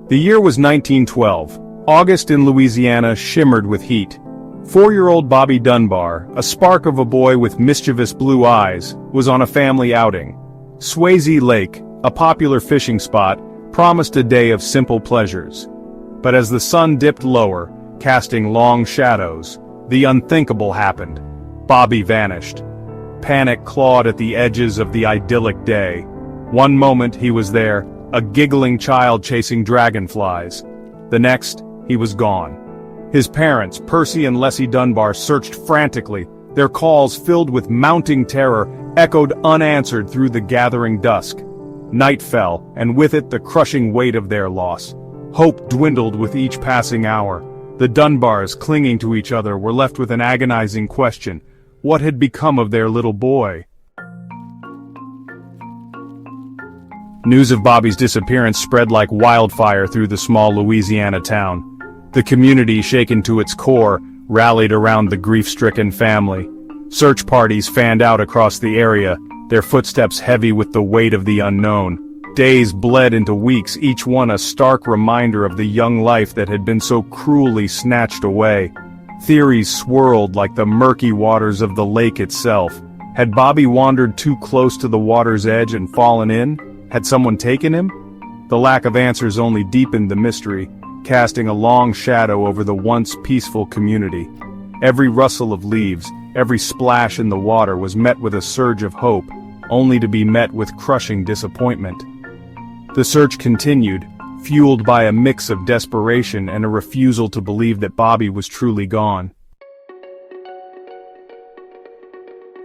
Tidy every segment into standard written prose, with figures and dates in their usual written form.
The year was 1912. August in Louisiana shimmered with heat. 4-year-old Bobby Dunbar, a spark of a boy with mischievous blue eyes, was on a family outing. Swayze Lake, a popular fishing spot, promised a day of simple pleasures. But as the sun dipped lower, casting long shadows, the unthinkable happened. Bobby vanished. Panic clawed at the edges of the idyllic day. One moment he was there, a giggling child chasing dragonflies. The next, he was gone. His parents, Percy and Leslie Dunbar, searched frantically. Their calls, filled with mounting terror, echoed unanswered through the gathering dusk. Night fell, and with it the crushing weight of their loss. Hope dwindled with each passing hour. The Dunbars, clinging to each other, were left with an agonizing question. What had become of their little boy? News of Bobby's disappearance spread like wildfire through the small Louisiana town. The community, shaken to its core, rallied around the grief-stricken family. Search parties fanned out across the area, their footsteps heavy with the weight of the unknown. Days bled into weeks, each one a stark reminder of the young life that had been so cruelly snatched away. Theories swirled like the murky waters of the lake itself. Had Bobby wandered too close to the water's edge and fallen in? Had someone taken him? The lack of answers only deepened the mystery, casting a long shadow over the once peaceful community. Every rustle of leaves, every splash in the water was met with a surge of hope, only to be met with crushing disappointment. The search continued, fueled by a mix of desperation and a refusal to believe that Bobby was truly gone.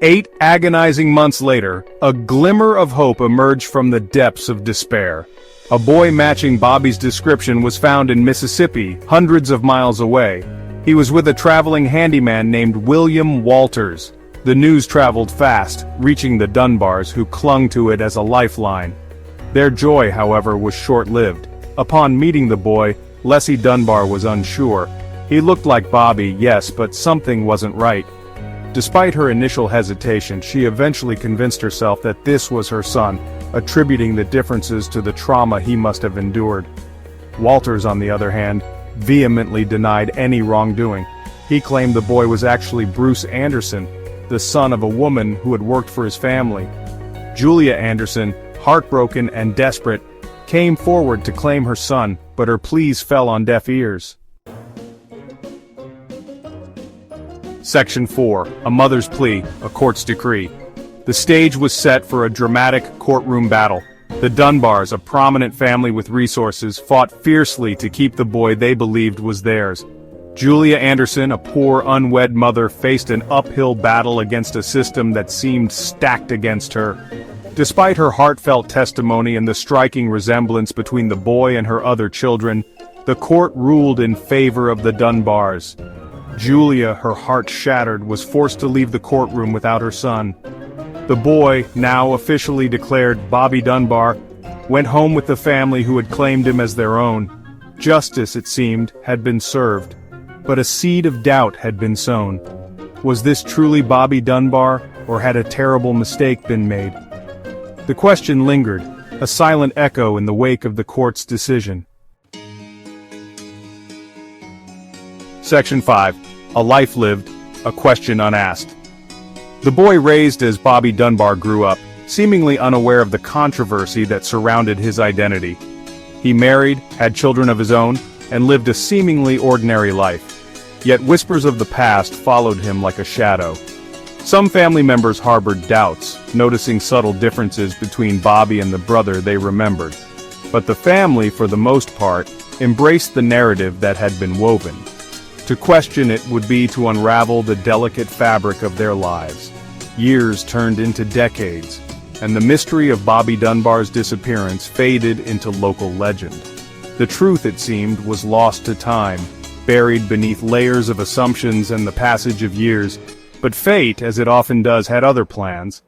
8 agonizing months later, a glimmer of hope emerged from the depths of despair. A boy matching Bobby's description was found in Mississippi, hundreds of miles away. He was with a traveling handyman named William Walters. The news traveled fast, reaching the Dunbars, who clung to it as a lifeline. Their joy, however, was short-lived. Upon meeting the boy, Leslie Dunbar was unsure. He looked like Bobby, yes, but something wasn't right. Despite her initial hesitation, she eventually convinced herself that this was her son, attributing the differences to the trauma he must have endured. Walters, on the other hand, vehemently denied any wrongdoing. He claimed the boy was actually Bruce Anderson, the son of a woman who had worked for his family. Julia Anderson, heartbroken and desperate, came forward to claim her son, but her pleas fell on deaf ears. Section 4. A Mother's Plea, a Court's Decree. The stage was set for a dramatic courtroom battle. The Dunbars, a prominent family with resources, fought fiercely to keep the boy they believed was theirs. Julia Anderson, a poor unwed mother, faced an uphill battle against a system that seemed stacked against her. Despite her heartfelt testimony and the striking resemblance between the boy and her other children, the court ruled in favor of the Dunbars. Julia, her heart shattered, was forced to leave the courtroom without her son. The boy, now officially declared Bobby Dunbar, went home with the family who had claimed him as their own. Justice, it seemed, had been served. But a seed of doubt had been sown. Was this truly Bobby Dunbar, or had a terrible mistake been made? The question lingered, a silent echo in the wake of the court's decision. Section 5. A Life Lived, a Question Unasked. The boy raised as Bobby Dunbar grew up, seemingly unaware of the controversy that surrounded his identity. He married, had children of his own, and lived a seemingly ordinary life. Yet whispers of the past followed him like a shadow. Some family members harbored doubts, noticing subtle differences between Bobby and the brother they remembered. But the family, for the most part, embraced the narrative that had been woven. To question it would be to unravel the delicate fabric of their lives. Years turned into decades, and the mystery of Bobby Dunbar's disappearance faded into local legend. The truth, it seemed, was lost to time, buried beneath layers of assumptions and the passage of years. But fate, as it often does, had other plans.